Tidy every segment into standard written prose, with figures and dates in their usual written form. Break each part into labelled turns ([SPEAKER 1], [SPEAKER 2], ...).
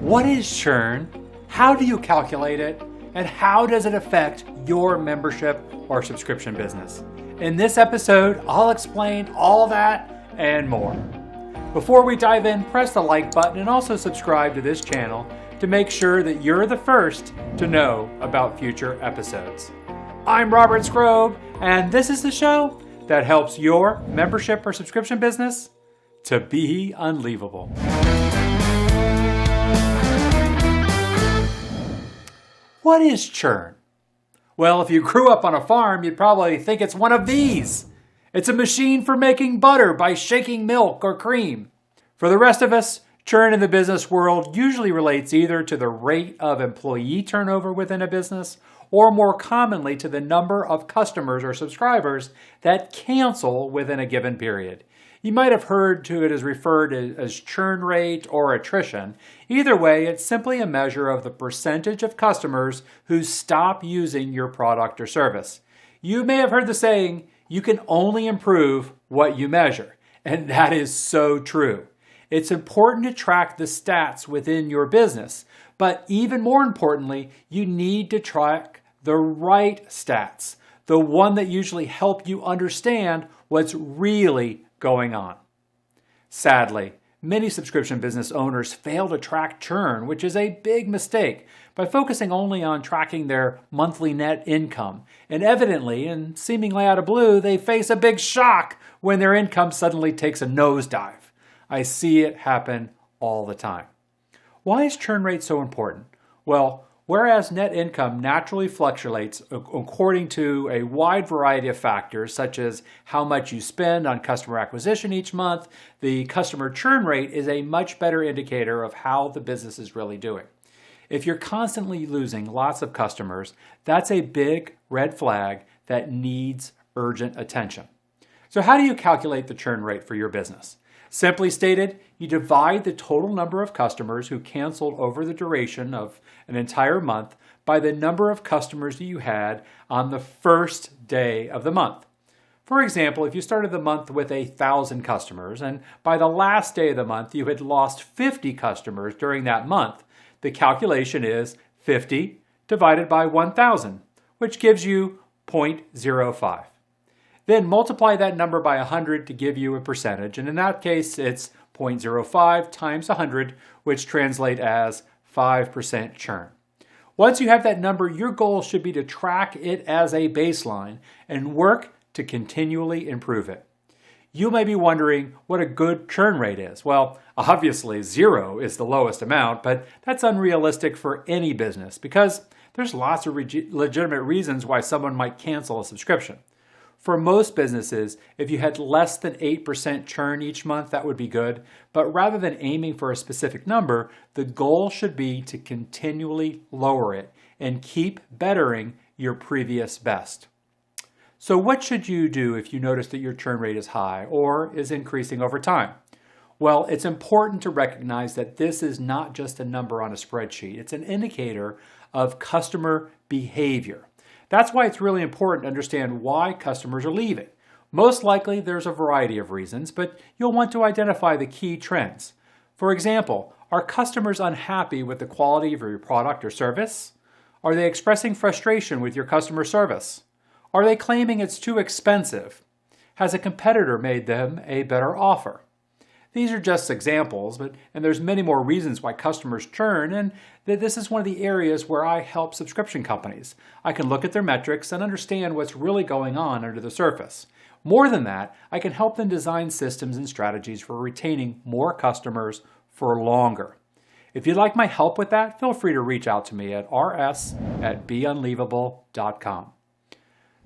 [SPEAKER 1] What is churn? How do you calculate it? And how does it affect your membership or subscription business? In this episode, I'll explain all that and more. Before we dive in, press the like button and also subscribe to this channel to make sure that you're the first to know about future episodes. I'm Robert Skrob, and this is the show that helps your membership or subscription business to be unleavable. What is churn? Well, if you grew up on a farm, you'd probably think it's one of these. It's a machine for making butter by shaking milk or cream. For the rest of us, churn in the business world usually relates either to the rate of employee turnover within a business or more commonly to the number of customers or subscribers that cancel within a given period. You might have heard to it as referred as churn rate or attrition. Either way, it's simply a measure of the percentage of customers who stop using your product or service. You may have heard the saying, you can only improve what you measure. And that is so true. It's important to track the stats within your business, but even more importantly, you need to track the right stats, the one that usually help you understand what's really going on. Sadly, many subscription business owners fail to track churn, which is a big mistake, by focusing only on tracking their monthly net income. And evidently, and seemingly out of blue, they face a big shock when their income suddenly takes a nosedive. I see it happen all the time. Why is churn rate so important? Well, whereas net income naturally fluctuates according to a wide variety of factors, such as how much you spend on customer acquisition each month, the customer churn rate is a much better indicator of how the business is really doing. If you're constantly losing lots of customers, that's a big red flag that needs urgent attention. So how do you calculate the churn rate for your business? Simply stated, you divide the total number of customers who canceled over the duration of an entire month by the number of customers that you had on the first day of the month. For example, if you started the month with 1,000 customers and by the last day of the month you had lost 50 customers during that month, the calculation is 50 divided by 1,000, which gives you 0.05. Then multiply that number by 100 to give you a percentage, and in that case it's 0.05 times 100, which translate as 5% churn. Once you have that number, your goal should be to track it as a baseline and work to continually improve it. You may be wondering what a good churn rate is. Well, obviously 0 is the lowest amount, but that's unrealistic for any business because there's lots of legitimate reasons why someone might cancel a subscription. For most businesses, if you had less than 8% churn each month, that would be good. But rather than aiming for a specific number, the goal should be to continually lower it and keep bettering your previous best. So what should you do if you notice that your churn rate is high or is increasing over time? Well, it's important to recognize that this is not just a number on a spreadsheet. It's an indicator of customer behavior. That's why it's really important to understand why customers are leaving. Most likely there's a variety of reasons, but you'll want to identify the key trends. For example, are customers unhappy with the quality of your product or service? Are they expressing frustration with your customer service? Are they claiming it's too expensive? Has a competitor made them a better offer? These are just examples, and there's many more reasons why customers churn, and this is one of the areas where I help subscription companies. I can look at their metrics and understand what's really going on under the surface. More than that, I can help them design systems and strategies for retaining more customers for longer. If you'd like my help with that, feel free to reach out to me at rs@beunleavable.com.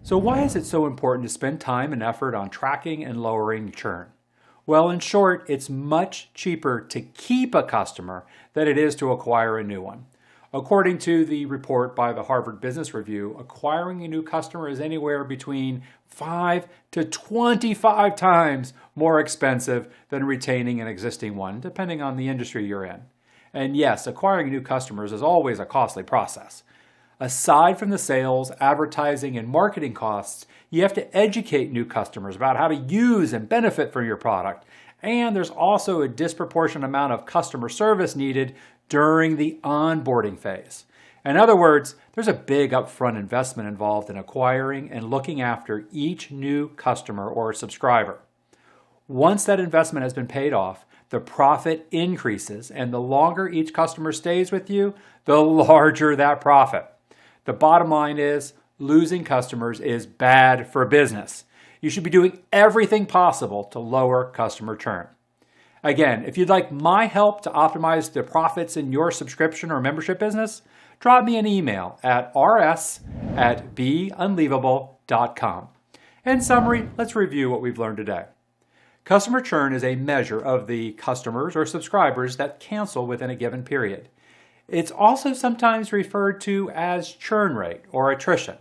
[SPEAKER 1] So why is it so important to spend time and effort on tracking and lowering churn? Well, in short, it's much cheaper to keep a customer than it is to acquire a new one. According to the report by the Harvard Business Review, acquiring a new customer is anywhere between 5 to 25 times more expensive than retaining an existing one, depending on the industry you're in. And yes, acquiring new customers is always a costly process. Aside from the sales, advertising, and marketing costs, you have to educate new customers about how to use and benefit from your product. And there's also a disproportionate amount of customer service needed during the onboarding phase. In other words, there's a big upfront investment involved in acquiring and looking after each new customer or subscriber. Once that investment has been paid off, the profit increases, and the longer each customer stays with you, the larger that profit. The bottom line is, losing customers is bad for business. You should be doing everything possible to lower customer churn. Again, if you'd like my help to optimize the profits in your subscription or membership business, drop me an email at rs@beunleavable.com. In summary, let's review what we've learned today. Customer churn is a measure of the customers or subscribers that cancel within a given period. It's also sometimes referred to as churn rate or attrition.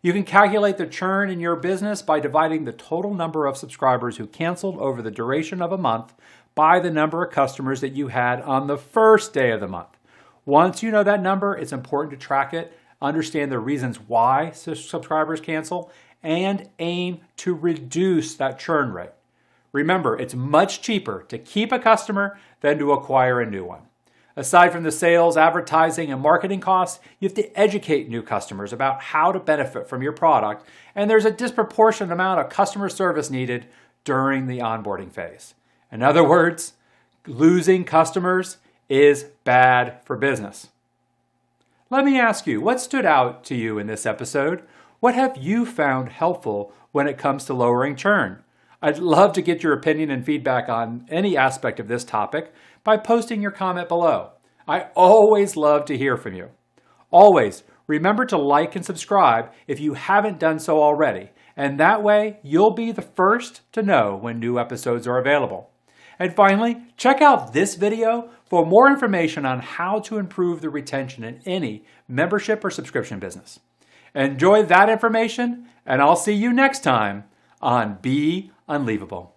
[SPEAKER 1] You can calculate the churn in your business by dividing the total number of subscribers who canceled over the duration of a month by the number of customers that you had on the first day of the month. Once you know that number, it's important to track it, understand the reasons why subscribers cancel, and aim to reduce that churn rate. Remember, it's much cheaper to keep a customer than to acquire a new one. Aside from the sales, advertising, and marketing costs, you have to educate new customers about how to benefit from your product, and there's a disproportionate amount of customer service needed during the onboarding phase. In other words, losing customers is bad for business. Let me ask you, what stood out to you in this episode? What have you found helpful when it comes to lowering churn? I'd love to get your opinion and feedback on any aspect of this topic by posting your comment below. I always love to hear from you. Always remember to like and subscribe if you haven't done so already, and that way you'll be the first to know when new episodes are available. And finally, check out this video for more information on how to improve the retention in any membership or subscription business. Enjoy that information, and I'll see you next time on Be Unleavable.